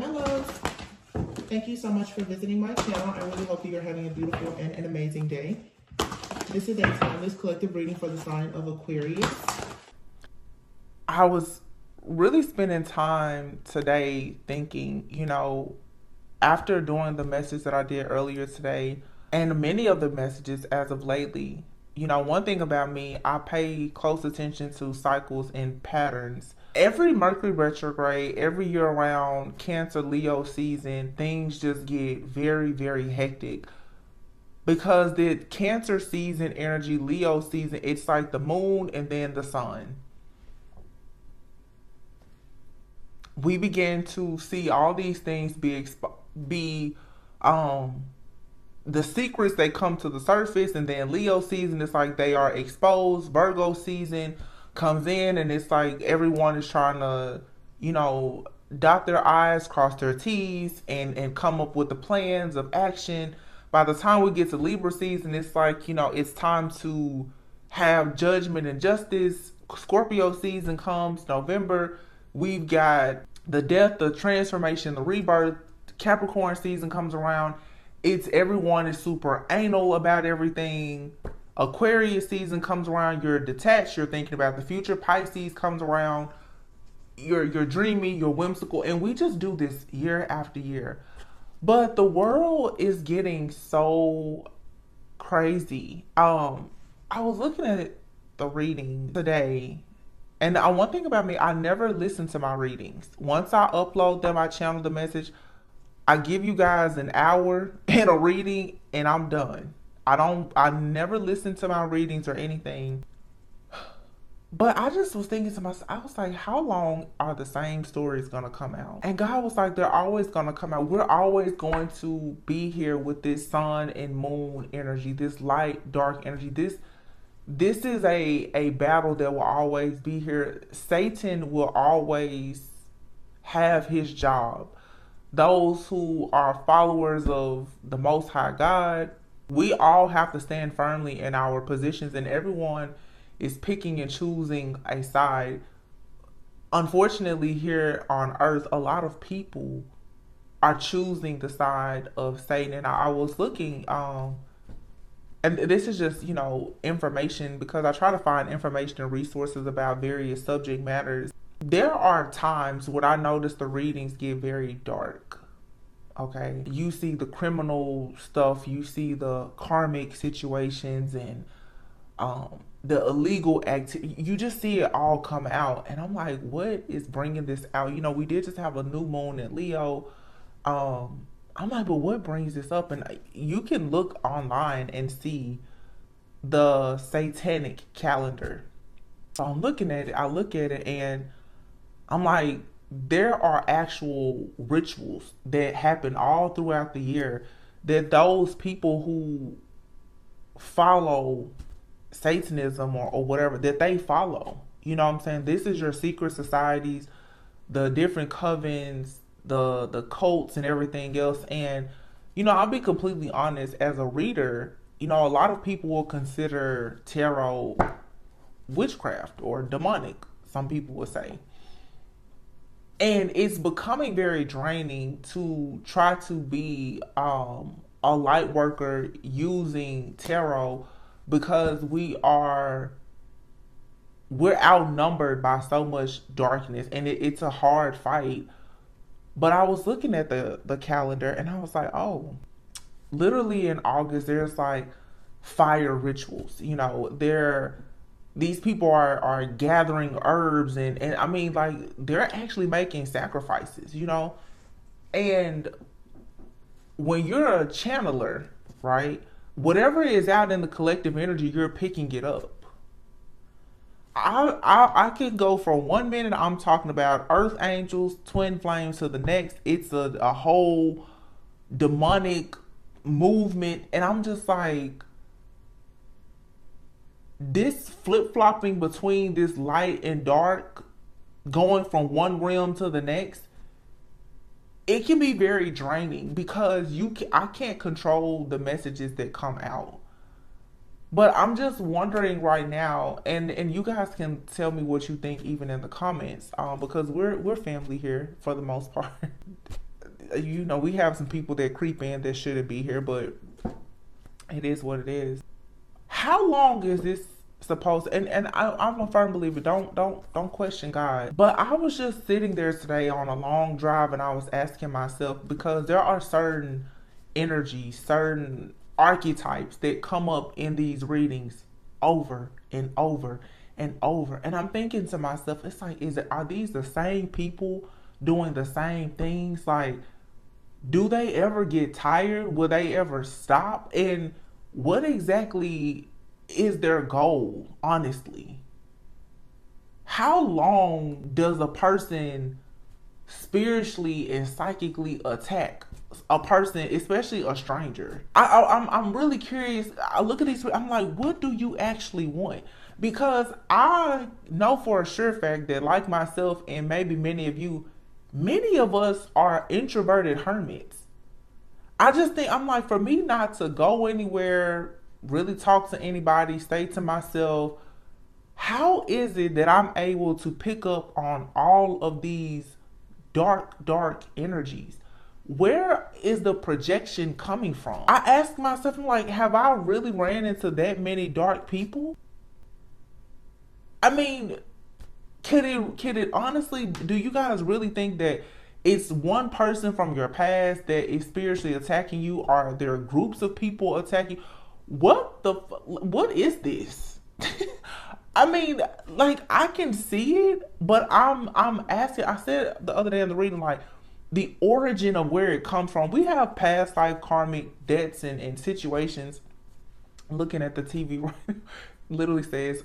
Hello. Thank you so much for visiting my channel. I really hope you're having a beautiful and an amazing day. This is a timeless collective reading for the sign of Aquarius. I was really spending time today thinking, after doing the message that I did earlier today and many of the messages as of lately, one thing about me, I pay close attention to cycles and patterns. Every Mercury retrograde, every year around Cancer, Leo season, things just get very, very hectic. Because the Cancer season energy, Leo season, it's like the moon and then the sun. We begin to see all these things the secrets, they come to the surface, and then Leo season, it's like they are exposed. Virgo season comes in, and it's like everyone is trying to, dot their I's, cross their T's, and come up with the plans of action. By the time we get to Libra season, it's like, it's time to have judgment and justice. Scorpio season comes, November. We've got the death, the transformation, the rebirth. Capricorn season comes around. Everyone is super anal about everything. Aquarius season comes around. You're detached. You're thinking about the future. Pisces comes around. You're dreamy. You're whimsical. And we just do this year after year. But the world is getting so crazy. I was looking at the reading today. And one thing about me, I never listen to my readings. Once I upload them, I channel the message. I give you guys an hour and a reading and I'm done. I never listen to my readings or anything. But I just was thinking to myself, I was like, how long are the same stories going to come out? And God was like, they're always going to come out. We're always going to be here with this sun and moon energy, this light, dark energy. This is a battle that will always be here. Satan will always have his job. Those who are followers of the Most High God, we all have to stand firmly in our positions, and everyone is picking and choosing a side. Unfortunately, here on earth, a lot of people are choosing the side of Satan. And I was looking, and this is just, information, because I try to find information and resources about various subject matters. There are times when I notice the readings get very dark. Okay. You see the criminal stuff, you see the karmic situations and the illegal activity. You just see it all come out. And I'm like, what is bringing this out? We did just have a new moon in Leo. I'm like, but what brings this up? And you can look online and see the satanic calendar. So I'm looking at it. I look at it and I'm like, there are actual rituals that happen all throughout the year that those people who follow Satanism or whatever, that they follow. You know what I'm saying? This is your secret societies, the different covens, the cults and everything else. And, I'll be completely honest, as a reader, a lot of people will consider tarot witchcraft or demonic, some people would say. And it's becoming very draining to try to be a light worker using tarot, because we're outnumbered by so much darkness, and it's a hard fight. But I was looking at the calendar and I was like, oh, literally in August, there's like fire rituals. These people are gathering herbs and I mean, like, they're actually making sacrifices, And when you're a channeler, right, whatever is out in the collective energy, you're picking it up. I can go from 1 minute I'm talking about earth angels, twin flames, to the next it's a whole demonic movement, and I'm just like, this flip-flopping between this light and dark, going from one realm to the next, it can be very draining, because I can't control the messages that come out. But I'm just wondering right now, and you guys can tell me what you think even in the comments, because we're family here for the most part. we have some people that creep in that shouldn't be here, but it is what it is. How long is this supposed? And I'm a firm believer. Don't question God. But I was just sitting there today on a long drive, and I was asking myself, because there are certain energies, certain archetypes that come up in these readings over and over and over, and I'm thinking to myself, it's like, are these the same people doing the same things? Like, do they ever get tired? Will they ever stop? And what exactly is their goal, honestly? How long does a person spiritually and psychically attack a person, especially a stranger? I'm really curious. I look at these, I'm like, what do you actually want? Because I know for a sure fact that, like myself and maybe many of you, many of us are introverted hermits. I just think, I'm like, for me not to go anywhere, really talk to anybody, stay to myself, how is it that I'm able to pick up on all of these dark energies? Where is the projection coming from? I ask myself, I'm like, have I really ran into that many dark people? I mean, can it honestly, do you guys really think that it's one person from your past that is spiritually attacking you? Are there groups of people attacking you? What is this? I mean, like, I can see it, but I'm asking. I said the other day in the reading, like, the origin of where it comes from. We have past life karmic debts and situations. Looking at the TV, right, literally says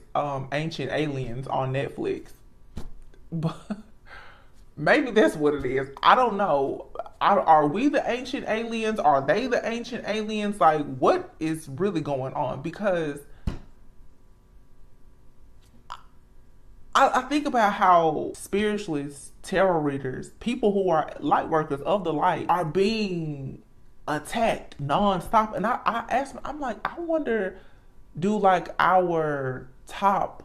Ancient Aliens on Netflix. But maybe that's what it is. I don't know. Are we the ancient aliens? Are they the ancient aliens? Like, what is really going on? Because I think about how spiritualists, tarot readers, people who are light workers of the light are being attacked nonstop. And I ask, I'm like, I wonder, do like our top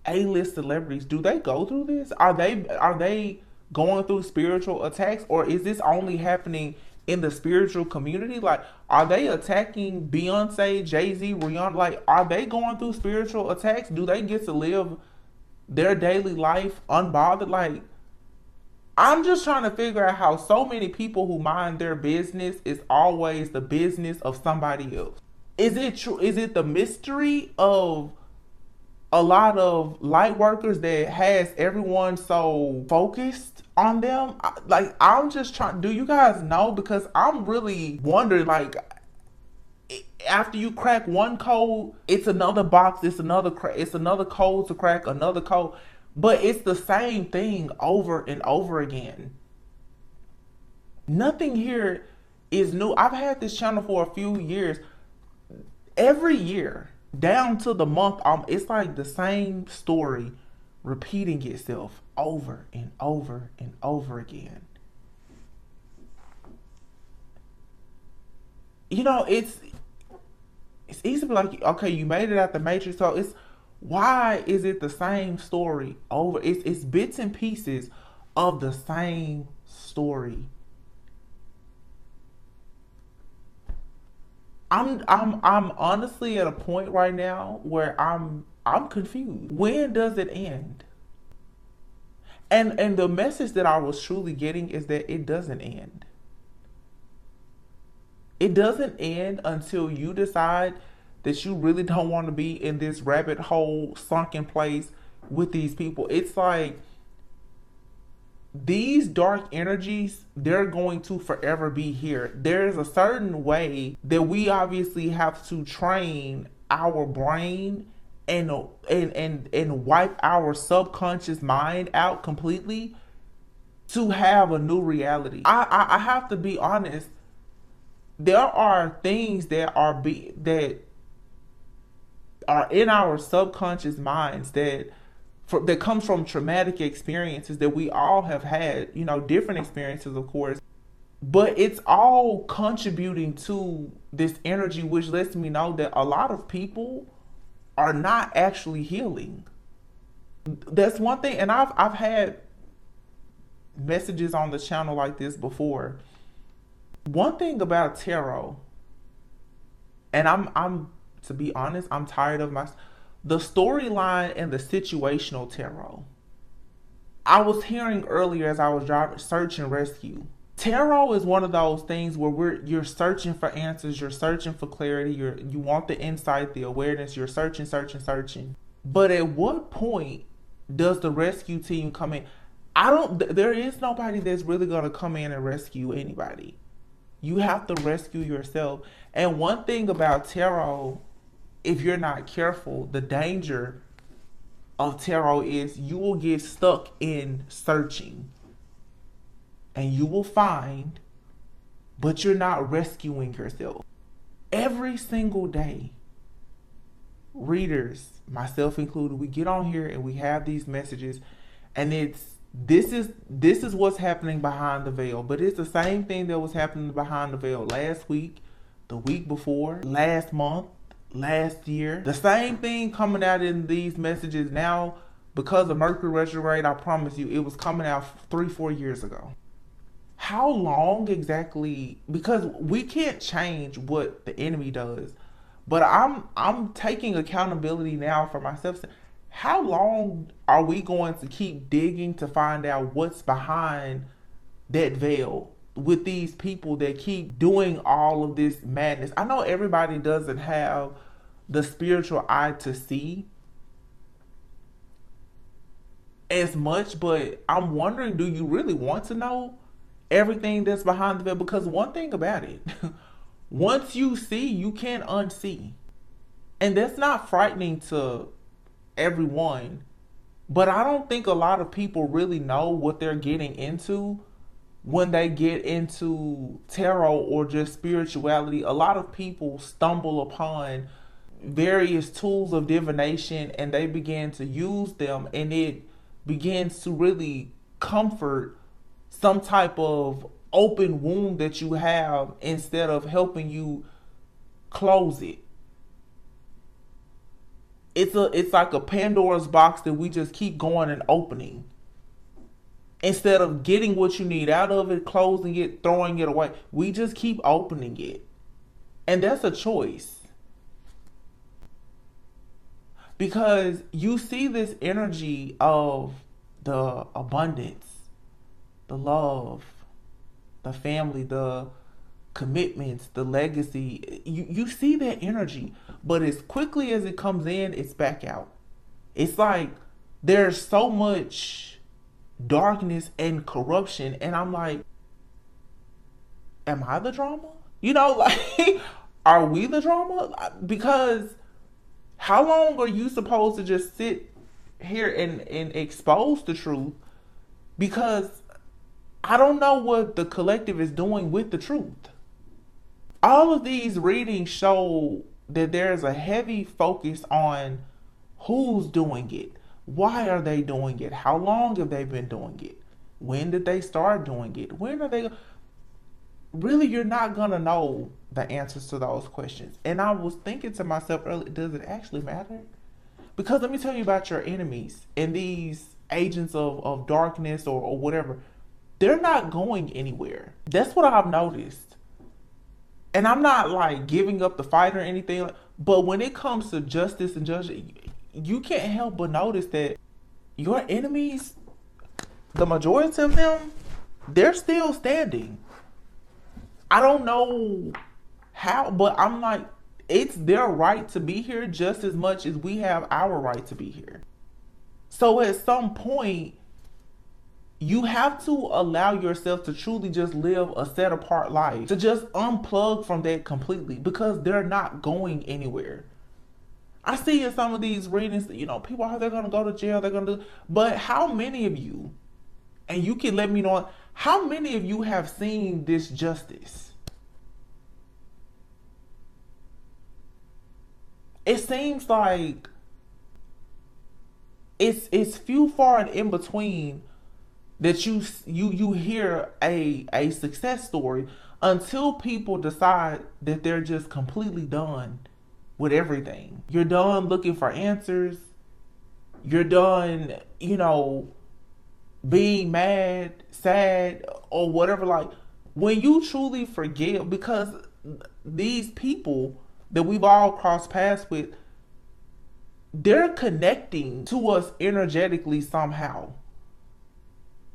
A-list celebrities, do they go through this? Are they going through spiritual attacks, or is this only happening in the spiritual community? Like, are they attacking Beyonce, Jay-Z, Rihanna? Like, are they going through spiritual attacks? Do they get to live their daily life unbothered? Like, I'm just trying to figure out how so many people who mind their business is always the business of somebody else. Is it true? Is it the mystery of a lot of light workers that has everyone so focused on them? Like, I'm just trying, do you guys know? Because I'm really wondering, like, after you crack one code, it's another box, it's another code to crack, another code, but it's the same thing over and over again. Nothing here is new. I've had this channel for a few years. Every year, down to the month, it's like the same story repeating itself over and over and over again. You know, it's easy to be like, okay, you made it out the matrix, so it's, why is it the same story over? It's bits and pieces of the same story. I'm honestly at a point right now where I'm confused. When does it end? And the message that I was truly getting is that it doesn't end. It doesn't end until you decide that you really don't want to be in this rabbit hole, sunken place with these people. It's like, these dark energies, they're going to forever be here. There's a certain way that we obviously have to train our brain and wipe our subconscious mind out completely to have a new reality. I have to be honest. There are things that are in our subconscious minds that comes from traumatic experiences that we all have had, different experiences, of course, but it's all contributing to this energy, which lets me know that a lot of people are not actually healing. That's one thing. And I've had messages on the channel like this before. One thing about tarot, and I'm to be honest, I'm tired of the storyline and the situational tarot. I was hearing earlier as I was driving, search and rescue. Tarot is one of those things where you're searching for answers, you're searching for clarity, you want the insight, the awareness, you're searching. But at what point does the rescue team come in? There is nobody that's really gonna come in and rescue anybody. You have to rescue yourself. And one thing about tarot, if you're not careful, the danger of tarot is you will get stuck in searching. And you will find, but you're not rescuing yourself. Every single day, readers, myself included, we get on here and we have these messages, and this is what's happening behind the veil. But it's the same thing that was happening behind the veil last week, the week before, last month, last year. The same thing coming out in these messages now because of Mercury retrograde. I promise you, it was coming out 3-4 years ago. How long exactly? Because we can't change what the enemy does, but I'm taking accountability now for myself. How long are we going to keep digging to find out what's behind that veil with these people that keep doing all of this madness? I know everybody doesn't have the spiritual eye to see as much, but I'm wondering, do you really want to know everything that's behind the veil? Because one thing about it, once you see, you can't unsee. And that's not frightening to everyone, but I don't think a lot of people really know what they're getting into when they get into tarot or just spirituality. A lot of people stumble upon various tools of divination and they begin to use them, and it begins to really comfort some type of open wound that you have instead of helping you close it. It's like a Pandora's box that we just keep going and opening. Instead of getting what you need out of it, closing it, throwing it away, we just keep opening it. And that's a choice. Because you see this energy of the abundance, the love, the family, the commitments, the legacy. You see that energy, but as quickly as it comes in, it's back out. It's like there's so much darkness and corruption, and I'm like, am I the drama? You know, like, are we the drama? Because how long are you supposed to just sit here and expose the truth? Because I don't know what the collective is doing with the truth. All of these readings show that there's a heavy focus on who's doing it. Why are they doing it? How long have they been doing it? When did they start doing it? When are they? Really, you're not going to know the answers to those questions. And I was thinking to myself earlier, does it actually matter? Because let me tell you about your enemies and these agents of darkness or whatever. They're not going anywhere. That's what I've noticed. And I'm not like giving up the fight or anything, but when it comes to justice and judgment, you can't help but notice that your enemies, the majority of them, they're still standing. I don't know how, but I'm like, it's their right to be here just as much as we have our right to be here. So at some point, you have to allow yourself to truly just live a set apart life, to just unplug from that completely, because they're not going anywhere. I see in some of these readings, you know, people are, they're going to go to jail, they're going to do, but how many of you, and you can let me know, how many of you have seen this justice? It seems like it's few, far, and in between that you hear a success story until people decide that they're just completely done with everything. You're done looking for answers. You're done, you know, being mad, sad, or whatever. Like, when you truly forgive, because these people that we've all crossed paths with, they're connecting to us energetically somehow.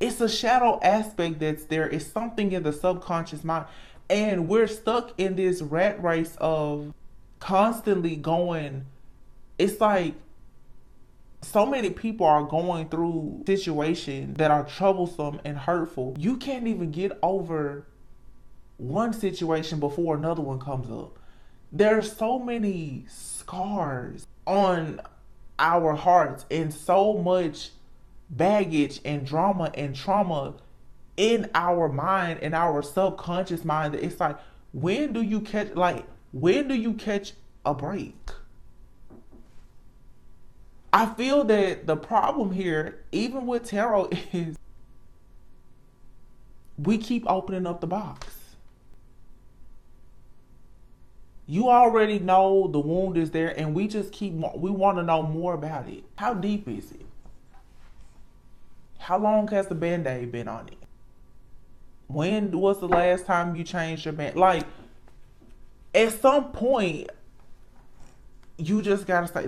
It's a shadow aspect that's there. It's something in the subconscious mind. And we're stuck in this rat race of constantly going. It's like so many people are going through situations that are troublesome and hurtful. You can't even get over one situation before another one comes up. There's so many scars on our hearts and so much baggage and drama and trauma in our mind and our subconscious mind that it's like, when do you catch a break? I feel that the problem here, even with tarot, is we keep opening up the box. You already know the wound is there, and we want to know more about it. How deep is it? How long has the Band-Aid been on it? When was the last time you changed your band? Like, at some point, you just gotta say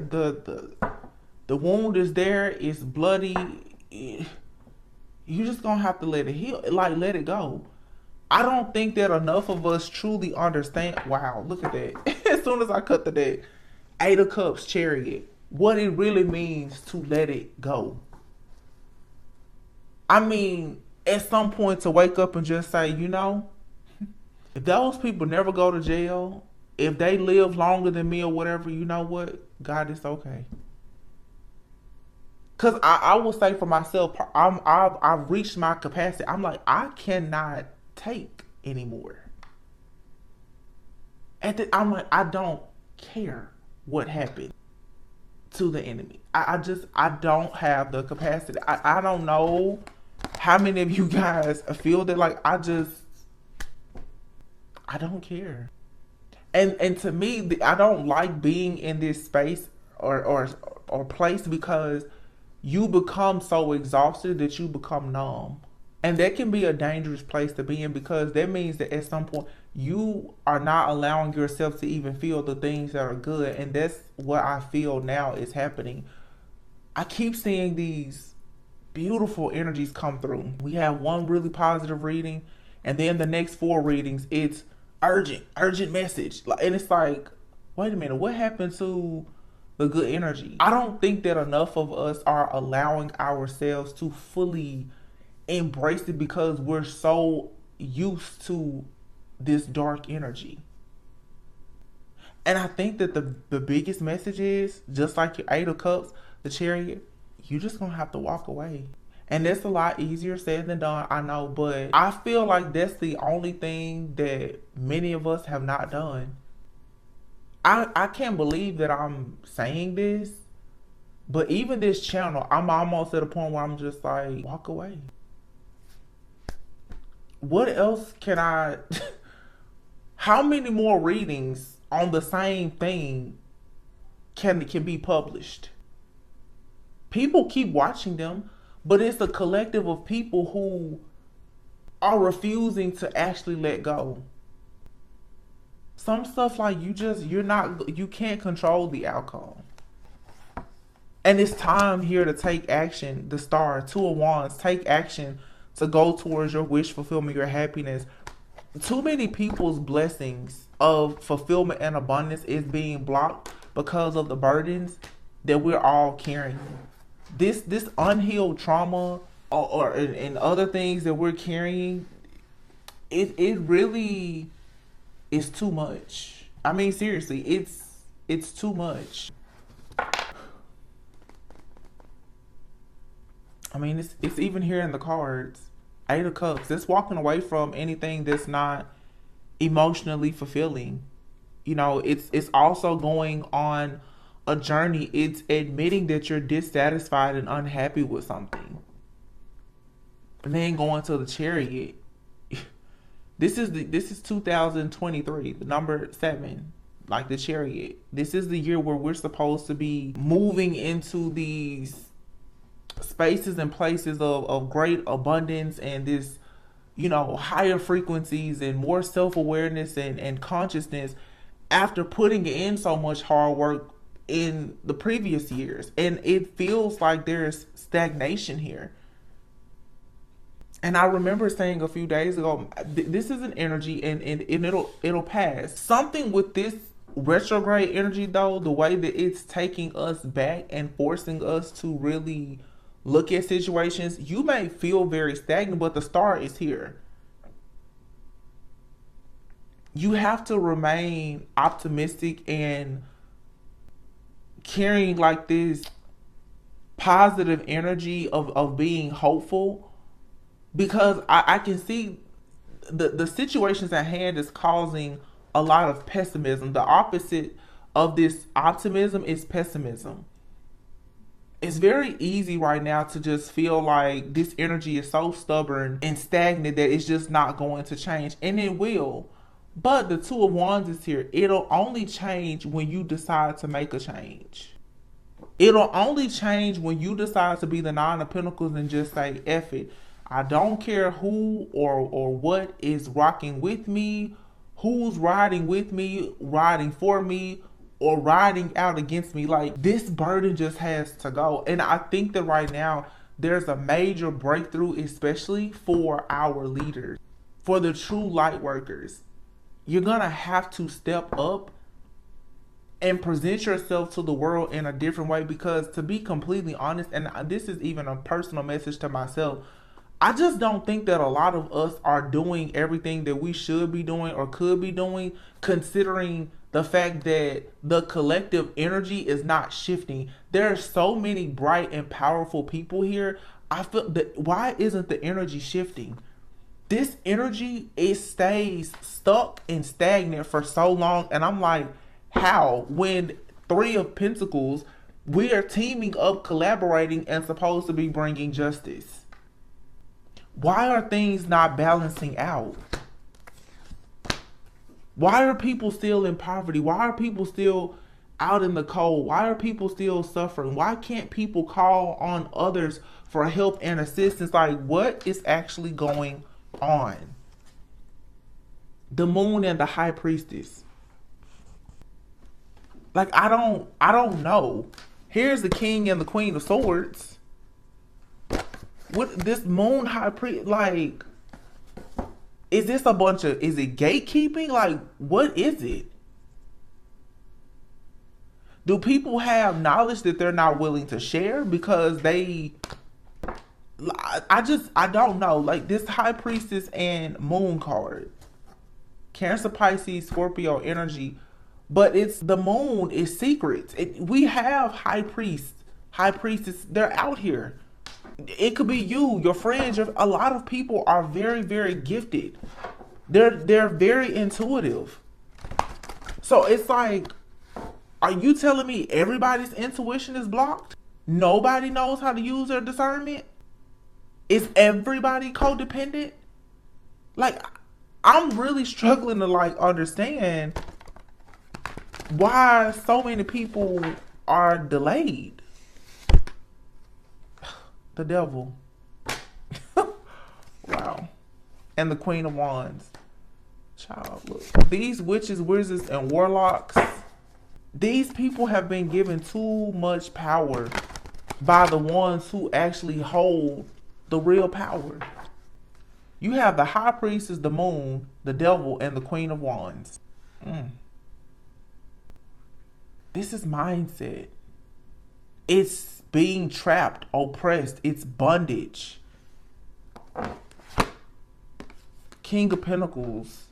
the wound is there. It's bloody. You just gonna have to let it heal. Like, let it go. I don't think that enough of us truly understand. Wow, look at that. As soon as I cut the deck, 8 of Cups, Chariot. What it really means to let it go. I mean, at some point to wake up and just say, if those people never go to jail, if they live longer than me or whatever, you know what? God, it's okay. Because I will say for myself, I've reached my capacity. I'm like, I cannot take anymore. I'm like, I don't care what happened to the enemy. I don't have the capacity. I don't know how many of you guys feel that. Like, I don't care. And to me, I don't like being in this space or place, because you become so exhausted that you become numb. And that can be a dangerous place to be in, because that means that at some point you are not allowing yourself to even feel the things that are good. And that's what I feel now is happening. I keep seeing these beautiful energies come through. We have one really positive reading, and then the next 4 readings, it's urgent message. And it's like, wait a minute, what happened to the good energy? I don't think that enough of us are allowing ourselves to fully embrace it, because we're so used to this dark energy. And I think that the biggest message is, just like your 8 of Cups, the Chariot, you just gonna have to walk away. And that's a lot easier said than done, I know, but I feel like that's the only thing that many of us have not done. I can't believe that I'm saying this, but even this channel, I'm almost at a point where I'm just like, walk away. What else can I... How many more readings on the same thing can be published? People keep watching them, but it's a collective of people who are refusing to actually let go. Some stuff, like, you can't control the outcome. And it's time here to take action. The Star, 2 of Wands, take action to go towards your wish fulfillment, your happiness. Too many people's blessings of fulfillment and abundance is being blocked because of the burdens that we're all carrying. This unhealed trauma and other things that we're carrying, it really is too much. I mean, seriously, it's too much. I mean, it's even here in the cards. 8 of Cups. It's walking away from anything that's not emotionally fulfilling. It's also going on a journey. It's admitting that you're dissatisfied and unhappy with something. And then going to the Chariot. This is 2023, the number 7, like the Chariot. This is the year where we're supposed to be moving into these spaces and places of great abundance and this, higher frequencies and more self-awareness and consciousness after putting in so much hard work in the previous years. And it feels like there's stagnation here. And I remember saying a few days ago, this is an energy and it'll pass. Something with this retrograde energy though, the way that it's taking us back and forcing us to really look at situations, you may feel very stagnant, but the star is here. You have to remain optimistic and carrying like this positive energy of being hopeful, because I can see the situations at hand is causing a lot of pessimism. The opposite of this optimism is pessimism. It's very easy right now to just feel like this energy is so stubborn and stagnant that it's just not going to change, and it will. But the Two of Wands is here. It'll only change when you decide to make a change. It'll only change when you decide to be the Nine of Pentacles and just say, F it. I don't care who or what is rocking with me, who's riding with me, riding for me, or riding out against me. Like, this burden just has to go. And I think that right now there's a major breakthrough, especially for our leaders, for the true light workers. You're gonna have to step up and present yourself to the world in a different way, because to be completely honest, and this is even a personal message to myself, I just don't think that a lot of us are doing everything that we should be doing or could be doing, considering the fact that the collective energy is not shifting. There are so many bright and powerful people here. I feel that, why isn't the energy shifting? This energy, it stays stuck and stagnant for so long. And I'm like, how? When Three of Pentacles, we are teaming up, collaborating, and supposed to be bringing justice. Why are things not balancing out? Why are people still in poverty? Why are people still out in the cold? Why are people still suffering? Why can't people call on others for help and assistance? Like, what is actually going on? The Moon and the High Priestess. Like, I don't know. Here's the King and the Queen of Swords. What this Moon High Priest, like, is this a bunch of, is it gatekeeping? Like, what is it? Do people have knowledge that they're not willing to share because I don't know. Like, this High Priestess and Moon card, Cancer, Pisces, Scorpio energy, but it's the Moon is secrets. We have High Priestess, they're out here. It could be you, your friends. A lot of people are very, very gifted. They're very intuitive. So it's like, are you telling me everybody's intuition is blocked? Nobody knows how to use their discernment? Is everybody codependent? Like, I'm really struggling to understand why so many people are delayed. The Devil. Wow. And the Queen of Wands. Child, look. These witches, wizards, and warlocks, these people have been given too much power by the ones who actually hold the real power. You have the High Priestess, the Moon, the Devil, and the Queen of Wands. This is mindset. It's being trapped, oppressed. It's bondage. King of Pentacles.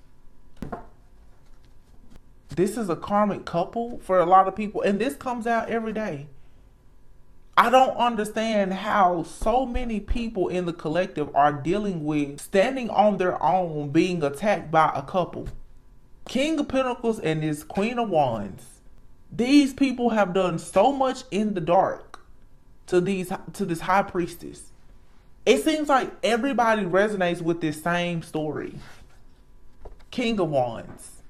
This is a karmic couple for a lot of people. And this comes out every day. I don't understand how so many people in the collective are dealing with standing on their own, being attacked by a couple. King of Pentacles and this Queen of Wands. These people have done so much in the dark to this High Priestess. It seems like everybody resonates with this same story. King of Wands.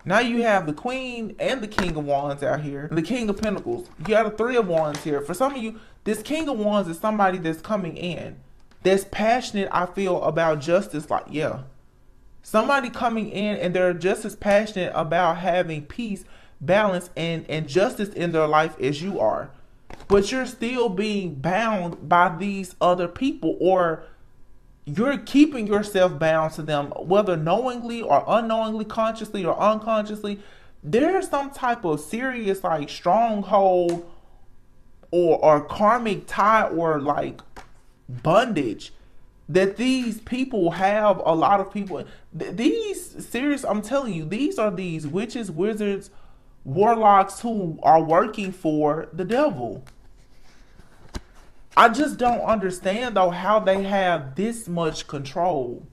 Now you have the Queen and the King of Wands out here. The King of Pentacles. You got the Three of Wands here. For some of you, this King of Wands is somebody that's coming in, that's passionate, I feel, about justice. Like, yeah. Somebody coming in and they're just as passionate about having peace, balance, and justice in their life as you are. But you're still being bound by these other people, or you're keeping yourself bound to them, whether knowingly or unknowingly, consciously or unconsciously. There's some type of serious like stronghold or karmic tie or like bondage that these people have. A lot of people, these serious, I'm telling you, these are these witches, wizards, warlocks who are working for the devil. I just don't understand though how they have this much control.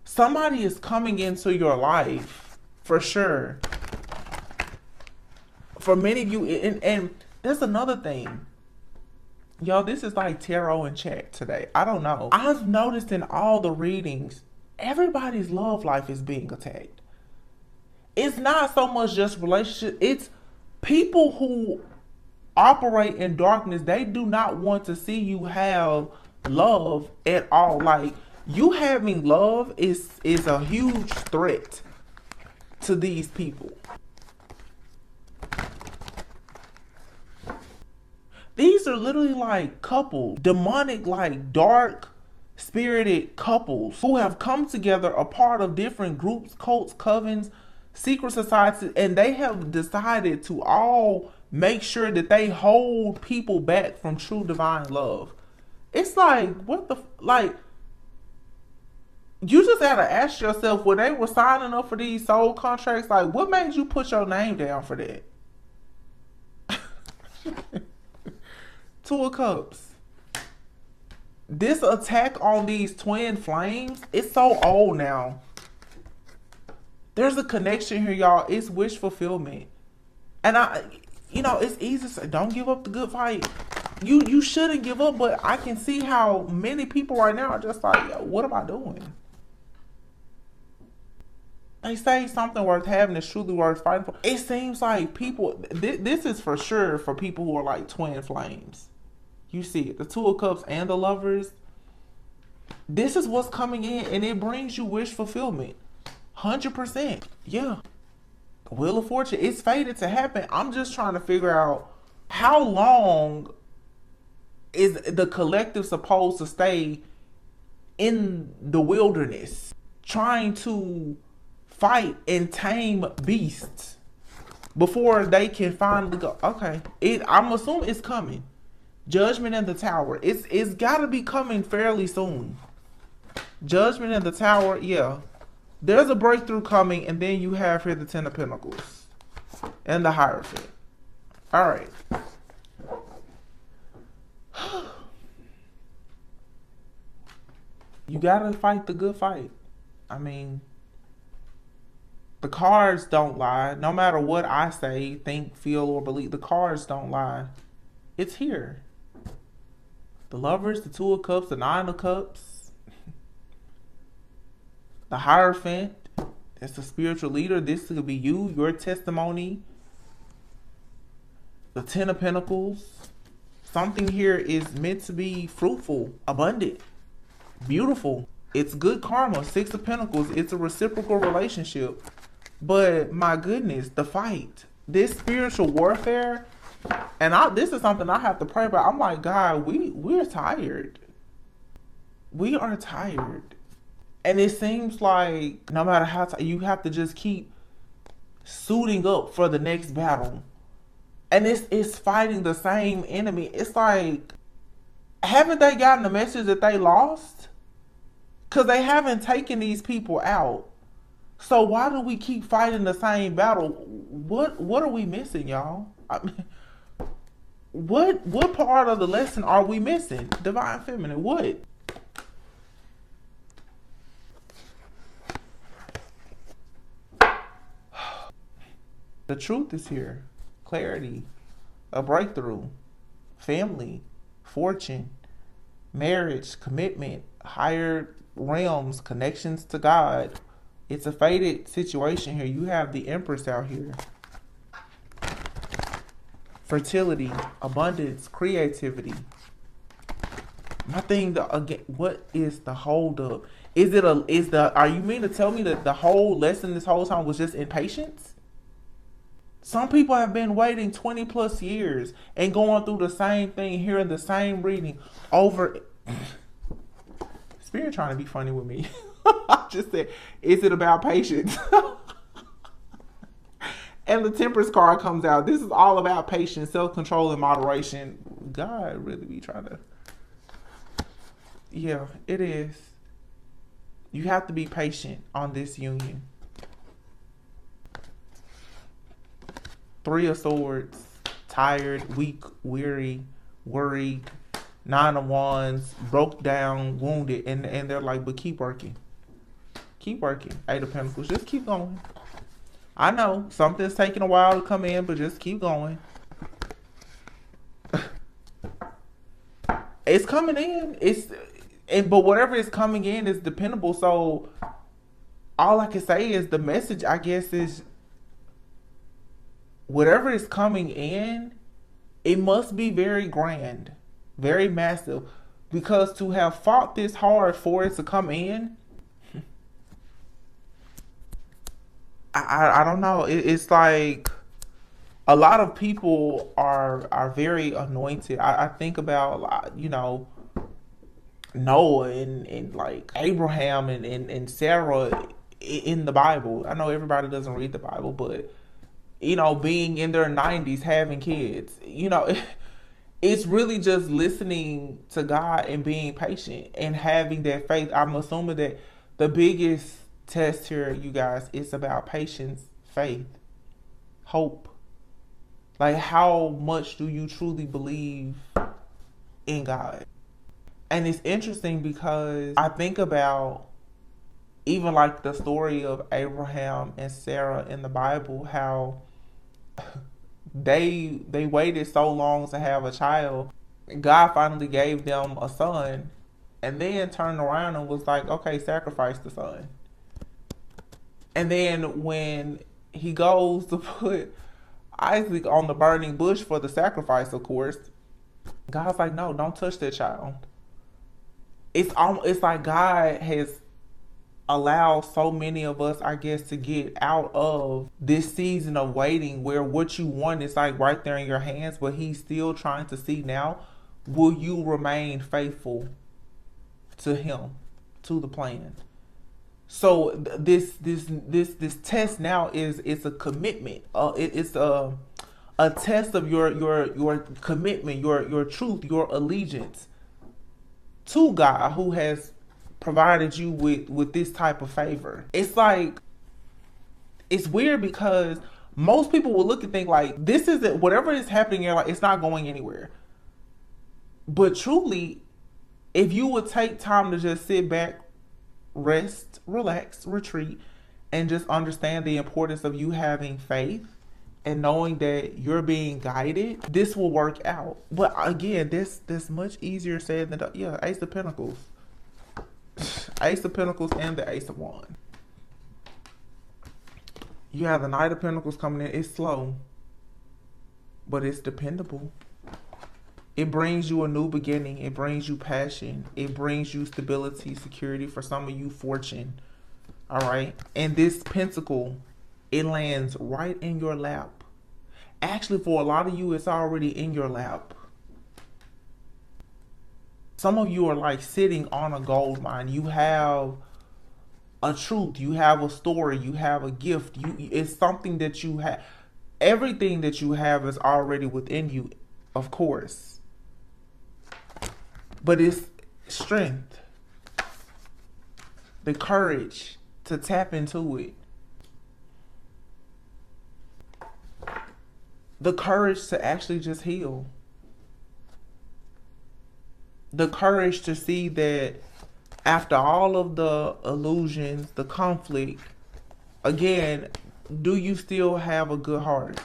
Somebody is coming into your life for sure. For many of you, and there's another thing. Y'all, this is like tarot and chat today. I don't know. I've noticed in all the readings, everybody's love life is being attacked. It's not so much just relationship. It's people who operate in darkness. They do not want to see you have love at all. Like, you having love is a huge threat to these people. These are literally like couples, demonic, like dark spirited couples who have come together, a part of different groups, cults, covens, secret societies, and they have decided to all make sure that they hold people back from true divine love. It's like, what the, like, you just gotta ask yourself, when they were signing up for these soul contracts, like, what made you put your name down for that? Two of Cups. This attack on these twin flames, it's so old now. There's a connection here, y'all. It's wish fulfillment. And it's easy to say, don't give up the good fight. You shouldn't give up, but I can see how many people right now are just like, yo, what am I doing? They say something worth having is truly worth fighting for. It seems like people, this is for sure for people who are like twin flames. You see it, the Two of Cups and the Lovers. This is what's coming in, and it brings you wish fulfillment. 100%. Yeah. Wheel of Fortune. It's fated to happen. I'm just trying to figure out how long is the collective supposed to stay in the wilderness trying to fight and tame beasts before they can finally go. Okay. I'm assuming it's coming. Judgment in the Tower. It's got to be coming fairly soon. Judgment in the Tower. Yeah. There's a breakthrough coming, and then you have here the Ten of Pentacles and the Hierophant. All right. You gotta fight the good fight. I mean, the cards don't lie. No matter what I say, think, feel, or believe, the cards don't lie. It's here. The Lovers, the Two of Cups, the Nine of Cups. The Hierophant, that's the spiritual leader. This could be you, your testimony. The Ten of Pentacles. Something here is meant to be fruitful, abundant, beautiful. It's good karma. Six of Pentacles. It's a reciprocal relationship. But my goodness, the fight. This spiritual warfare. And this is something I have to pray about. I'm like, God, we're tired. We are tired. And it seems like no matter how you have to just keep suiting up for the next battle. And it's fighting the same enemy. It's like, haven't they gotten the message that they lost? Because they haven't taken these people out. So why do we keep fighting the same battle? What are we missing, y'all? I mean, what part of the lesson are we missing? Divine Feminine, what? The truth is here. Clarity, a breakthrough, family, fortune, marriage, commitment, higher realms, connections to God, It's a fated situation here. You have the Empress out here. Fertility, abundance, creativity. My thing, again, what is the holdup? Are you mean to tell me that the whole lesson this whole time was just impatience? Some people have been waiting 20 plus years and going through the same thing, hearing the same reading over. Spirit trying to be funny with me. I just said, is it about patience? And the Temperance card comes out. This is all about patience, self-control, and moderation. God really be trying to. Yeah, it is. You have to be patient on this union. 3 of Swords. Tired, weak, weary, worried. 9 of Wands. Broke down, wounded. And they're like, but keep working. Keep working. 8 of Pentacles. Just keep going. I know something's taking a while to come in, but just keep going. It's coming in. But whatever is coming in is dependable. So all I can say is the message, I guess, is whatever is coming in, it must be very grand, very massive, because to have fought this hard for it to come in, I don't know. It's like a lot of people are very anointed. I think about, Noah and like Abraham and Sarah in the Bible. I know everybody doesn't read the Bible, but being in their 90s, having kids, it's really just listening to God and being patient and having that faith. I'm assuming that the biggest test here, you guys, is about patience, faith, hope. Like, how much do you truly believe in God? And it's interesting because I think about even like the story of Abraham and Sarah in the Bible, how they waited so long to have a child. God finally gave them a son and then turned around and was like, okay, sacrifice the son. And then when he goes to put Isaac on the burning bush for the sacrifice, of course, God's like, no, don't touch that child. It's like God has allowed so many of us, I guess, to get out of this season of waiting where what you want is like right there in your hands, but he's still trying to see now, will you remain faithful to him, to the plan? So this test now it's a commitment. It's a test of your commitment, your truth, your allegiance to God, who has provided you with this type of favor. It's like, it's weird because most people will look and think like, this isn't, whatever is happening in your life, it's not going anywhere. But truly, if you would take time to just sit back, rest, relax, retreat, and just understand the importance of you having faith and knowing that you're being guided, this will work out. But again, this much easier said than done. Yeah, Ace of Pentacles. Ace of Pentacles and the Ace of Wands. You have the Knight of Pentacles coming in. It's slow, but it's dependable. It brings you a new beginning. It brings you passion. It brings you stability, security. For some of you, fortune. All right. And this pentacle, it lands right in your lap. Actually, for a lot of you, it's already in your lap. Some of you are like sitting on a gold mine. You have a truth. You have a story. You have a gift. It's something that you have. Everything that you have is already within you, of course. But it's strength, the courage to tap into it, the courage to actually just heal, the courage to see that after all of the illusions, the conflict, again, do you still have a good heart?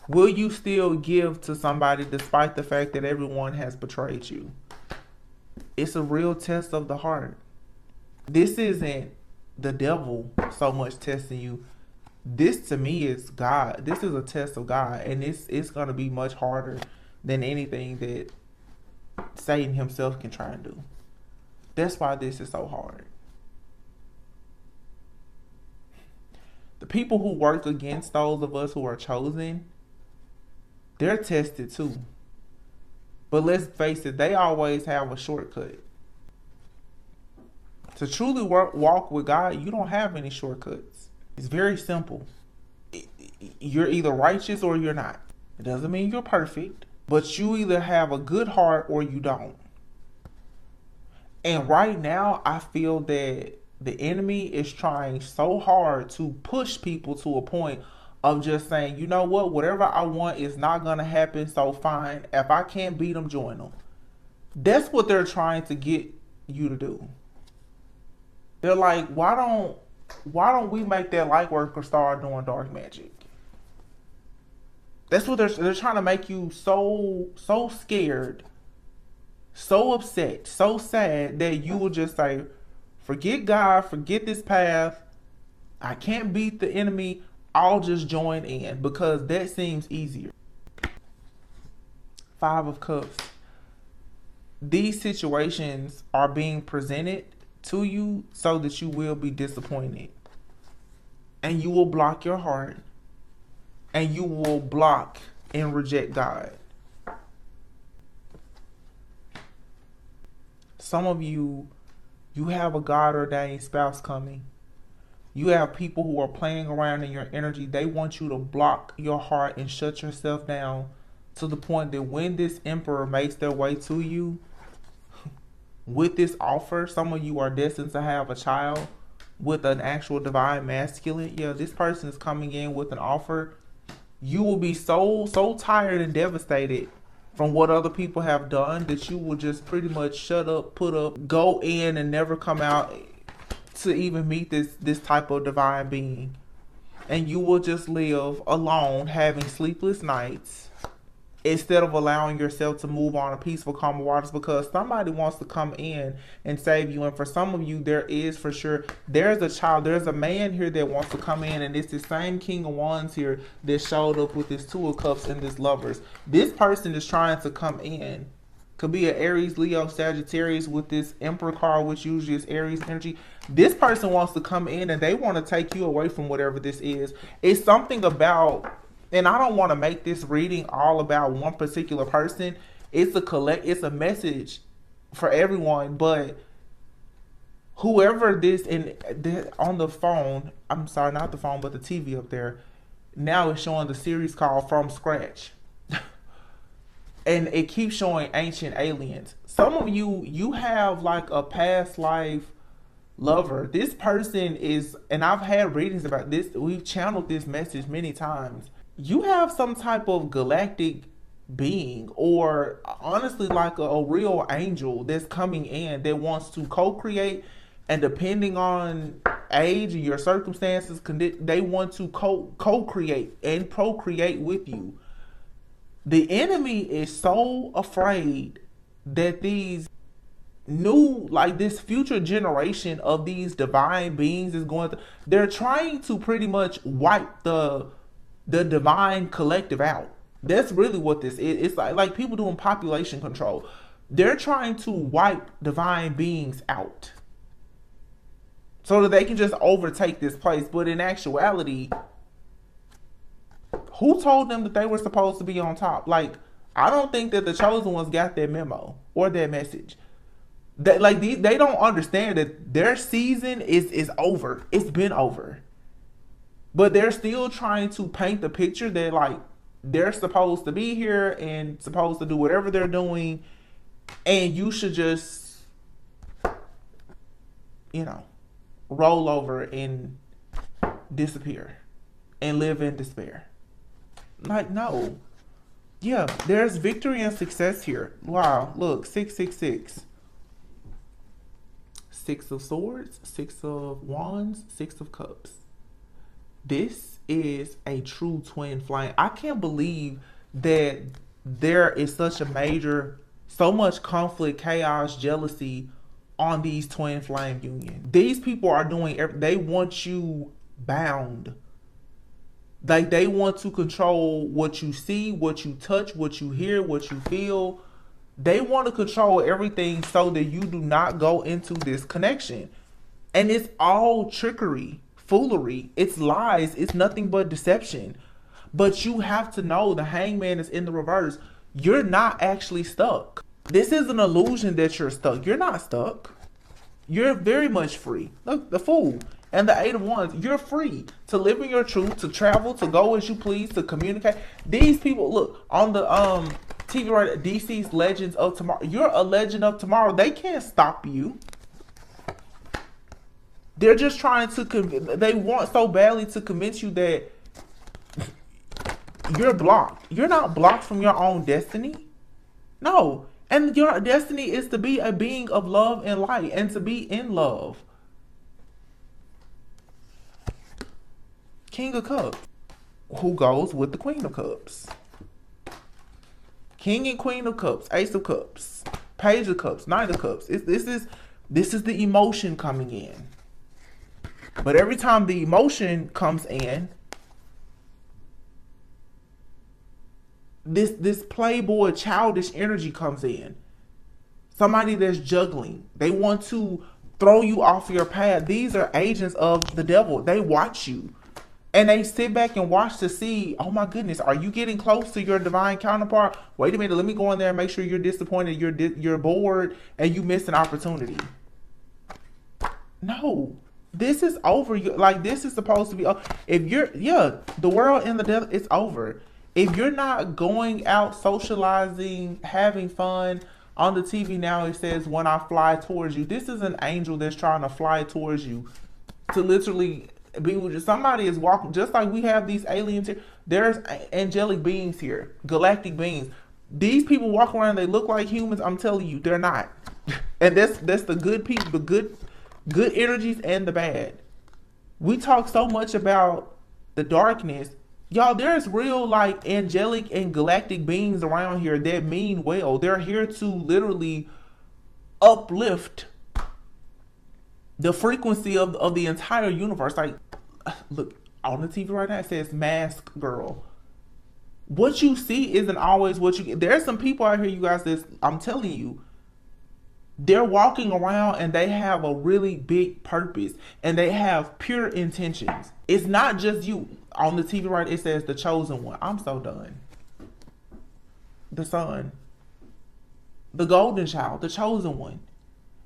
Will you still give to somebody despite the fact that everyone has betrayed you? It's a real test of the heart. This isn't the devil so much testing you. This to me is God. This is a test of God, and it's gonna be much harder than anything that Satan himself can try and do. That's why this is so hard. The people who work against those of us who are chosen, they're tested too. But let's face it, they always have a shortcut. To truly walk with God, you don't have any shortcuts. It's very simple. You're either righteous or you're not. It doesn't mean you're perfect, but you either have a good heart or you don't. And right now, I feel that the enemy is trying so hard to push people to a point of just saying, you know what, whatever I want is not going to happen, so fine. If I can't beat them, join them. That's what they're trying to get you to do. They're like, why don't we make that light worker start doing dark magic? That's what they're trying to make you so scared, so upset, so sad that you will just say, forget God, forget this path. I can't beat the enemy. I'll just join in because that seems easier. 5 of Cups. These situations are being presented to you so that you will be disappointed. And you will block your heart. And you will block and reject God. Some of you have a God-ordained spouse coming. You have people who are playing around in your energy. They want you to block your heart and shut yourself down to the point that when this emperor makes their way to you with this offer, some of you are destined to have a child with an actual divine masculine. Yeah, this person is coming in with an offer. You will be so tired and devastated from what other people have done that you will just pretty much shut up, put up, go in and never come out to even meet this type of divine being. And you will just live alone, having sleepless nights, instead of allowing yourself to move on to peaceful, calm waters, because somebody wants to come in and save you. And for some of you, there is for sure, there's a child, there's a man here that wants to come in, and it's the same King of Wands here that showed up with this 2 of Cups and this Lovers. This person is trying to come in. Could be an Aries, Leo, Sagittarius with this Emperor card, which usually is Aries energy. This person wants to come in and they want to take you away from whatever this is. It's something about, and I don't want to make this reading all about one particular person. It's a message for everyone, but whoever this on the phone, I'm sorry, not the phone, but the TV up there, now it's showing the series called From Scratch. And it keeps showing ancient aliens. Some of you have like a past life lover. This person is, and I've had readings about this. We've channeled this message many times. You have some type of galactic being, or honestly like a real angel that's coming in that wants to co-create, and depending on age and your circumstances, they want to co-create and procreate with you. The enemy is so afraid that these new, like this future generation of these divine beings is going to, they're trying to pretty much wipe the divine collective out. That's really what this is. It's like people doing population control. They're trying to wipe divine beings out so that they can just overtake this place. But in actuality, who told them that they were supposed to be on top? Like, I don't think that the chosen ones got that memo or that message. That they don't understand that their season is over. It's been over. But they're still trying to paint the picture that like they're supposed to be here and supposed to do whatever they're doing, and you should just, roll over and disappear and live in despair. Like, no. Yeah, there's victory and success here. Wow, look, 666. 6 of Swords, 6 of Wands, 6 of Cups. This is a true twin flame. I can't believe that there is so much conflict, chaos, jealousy on these twin flame union. These people are doing, they want you bound. Like, they want to control what you see, what you touch, what you hear, what you feel. They want to control everything so that you do not go into this connection. And it's all trickery, foolery. It's lies. It's nothing but deception. But you have to know the hangman is in the reverse. You're not actually stuck. This is an illusion that you're stuck. You're not stuck. You're very much free. Look, the Fool and the Eight of Wands. You're free to live in your truth, to travel, to go as you please, to communicate. These people, look, on the TV right, DC's Legends of Tomorrow. You're a legend of tomorrow. They can't stop you. They're just trying to, they want so badly to convince you that you're blocked. You're not blocked from your own destiny. No. And your destiny is to be a being of love and light and to be in love. King of Cups. Who goes with the Queen of Cups? King and Queen of Cups. Ace of Cups. Page of Cups. Knight of Cups. This is the emotion coming in. But every time the emotion comes in, this playboy childish energy comes in. Somebody that's juggling. They want to throw you off your path. These are agents of the devil. They watch you. And they sit back and watch to see, oh my goodness, are you getting close to your divine counterpart? Wait a minute, let me go in there and make sure you're disappointed, you're bored, and you missed an opportunity. No. This is over. Like, this is supposed to be, if you're, the world and the devil, it's over. If you're not going out, socializing, having fun, on the TV now it says, when I fly towards you. This is an angel that's trying to fly towards you to literally be with you. Somebody is walking, just like we have these aliens here. There's angelic beings here, galactic beings. These people walk around, they look like humans. I'm telling you, they're not. And that's the good people, the good energies and the bad. We talk so much about the darkness. Y'all, there's real, like, angelic and galactic beings around here that mean well. They're here to literally uplift the frequency of the entire universe. Like, look, on the TV right now, it says Mask Girl. What you see isn't always what you get. There's some people out here, you guys, that I'm telling you, they're walking around and they have a really big purpose and they have pure intentions. It's not just you. On the TV right, it says the chosen one. I'm so done. The Sun. The golden child. The chosen one.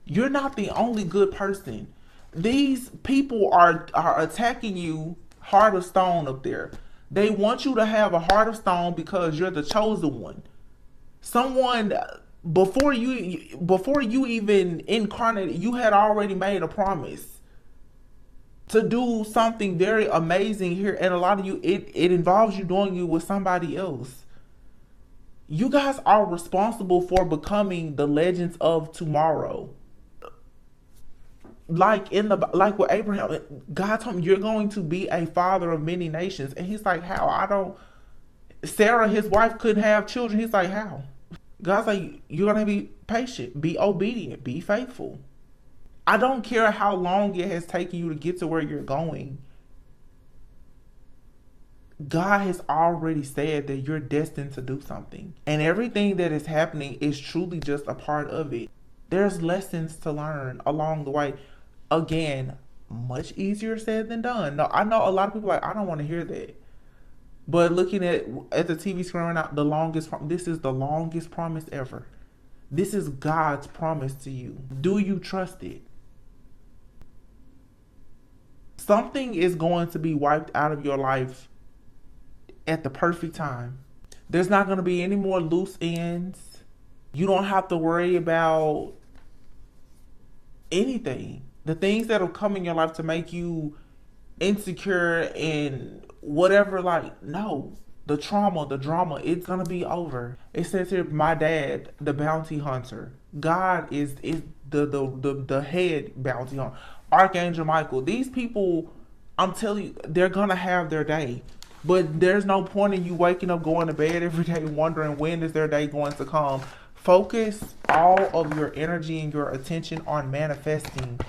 You're not the only good person. These people are attacking you, heart of stone up there. They want you to have a heart of stone because you're the chosen one. Someone, before you even incarnated, you had already made a promise to do something very amazing here. And a lot of you, it involves you doing it with somebody else. You guys are responsible for becoming the legends of tomorrow. Like with Abraham, God told him, you're going to be a father of many nations. And he's like, how? Sarah, his wife, couldn't have children. He's like, how? God's like, you're going to be patient, be obedient, be faithful. I don't care how long it has taken you to get to where you're going. God has already said that you're destined to do something. And everything that is happening is truly just a part of it. There's lessons to learn along the way. Again, much easier said than done. No, I know a lot of people are like, I don't want to hear that. But looking at the TV screen right now, this is the longest promise ever. This is God's promise to you. Do you trust it? Something is going to be wiped out of your life at the perfect time. There's not going to be any more loose ends. You don't have to worry about anything. The things that will come in your life to make you insecure and whatever, like, no. The trauma, the drama, it's going to be over. It says here, my dad, the bounty hunter. God is the head bounty hunter. Archangel Michael. These people, I'm telling you, they're going to have their day. But there's no point in you waking up, going to bed every day, wondering when is their day going to come, Focus all of your energy and your attention on manifesting.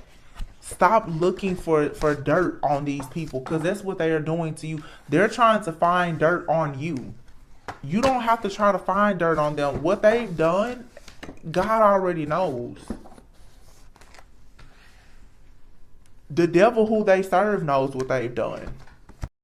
Stop looking for dirt on these people, because that's what they are doing to you. They're trying to find dirt on you. You don't have to try to find dirt on them. What they've done, God already knows. The devil who they serve knows what they've done.